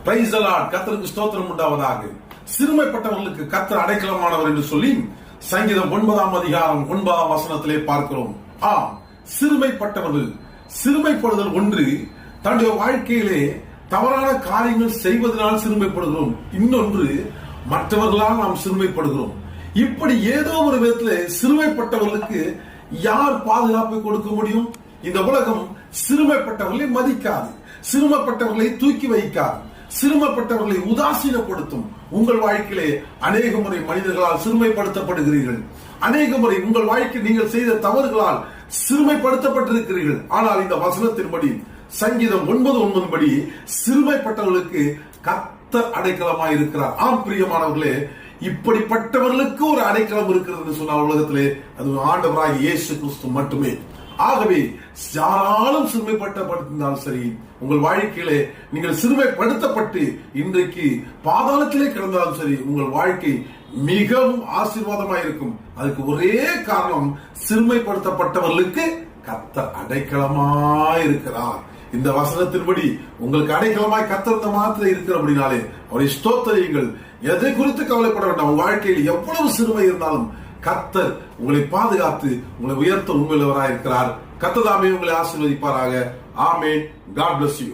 Praise the Lord. கர்த்தருக்கு ஸ்தோத்திரம் உண்டாவதாக. சிறுமைப்பட்டவர்களுக்கு கர்த்தர் அடைக்கலமானவர் என்று சொல்லி சங்கீதம் 9ஆம் அதிகாரம் 9ஆம் வசனத்திலே பார்க்கிறோம். சிறுமைப்பட்டவர்கள், சிறுமைப்படுதல் ஒன்று, தன்னுடைய வாழ்க்கையிலே தவறான காரியங்கள் செய்வதனால் சிறுமைப்படுகிறோம். இன்னொன்று, மற்றவர்களால் நாம் சிறுமைப்படுகிறோம். இப்படி ஏதோ ஒரு விதத்துல சிறுமைப்பட்டவர்களுக்கு யார் பாதுகாப்பை கொடுக்க முடியும்? இந்த உலகம் சிறுமைப்பட்டவர்களை மதிக்காது, சிறுமைப்பட்டவர்களை தூக்கி வைக்காது, சிறுமைப்பட்டவர்களை உதாசீனப்படுத்தும். உங்கள் வாழ்க்கையிலே அநேக முறை மனிதர்களால் சிறுமைப்படுத்தப்படுகிறீர்கள். அநேக முறை உங்கள் வாழ்க்கை நீங்கள் செய்த தவறுகளால் சிறுமைப்படுத்தப்பட்டிருக்கிறீர்கள். ஆனால் இந்த வசனத்தின்படி, சங்கீதம் 9:9 படி, சிறுமைப்பட்டவர்களுக்கு கர்த்தர் அடைக்கலமாய் இருக்கிறார். ஆம் பிரியமானவர்களே, இப்படிப்பட்டவர்களுக்கு ஒரு அடைக்கலம் இருக்கிறது சொன்னால் உலகத்திலே அது ஆண்டவராகிய இயேசு கிறிஸ்து மட்டுமே. ஆகவே யாராலும் சிறுமைப்படுத்தப்பட்டிருந்தாலும் சரி, உங்கள் வாழ்க்கையிலே நீங்கள் சிறுமைப்படுத்தப்பட்டு இன்றைக்கு பாதாளத்திலே கிடந்தாலும் சரி, உங்கள் வாழ்க்கை மிகவும் ஆசீர்வாதமாக இருக்கும். அதுக்கு ஒரே காரணம், சிறுமைப்படுத்தப்பட்டவர்களுக்கு கர்த்தர் அடைக்கலமாய் இருக்கிறார். இந்த வசனத்தின்படி உங்களுக்கு அடைக்கலமாய் கர்த்தர் மாத்திரம் இருக்கிறபடினாலே அவரை ஸ்தோத்திரியுங்கள். எதை குறித்து கவலைப்பட வேண்டாம். உங்கள் வாழ்க்கையில் எவ்வளவு சிறுமை இருந்தாலும் கர்த்தர் உங்களை பாதுகாத்து உங்களை உயர்த்த உண்மையுள்ளவராக இருக்கிறார். கர்த்தர் தாமே உங்களை ஆசீர்வதிப்பாராக. ஆமென். God bless you.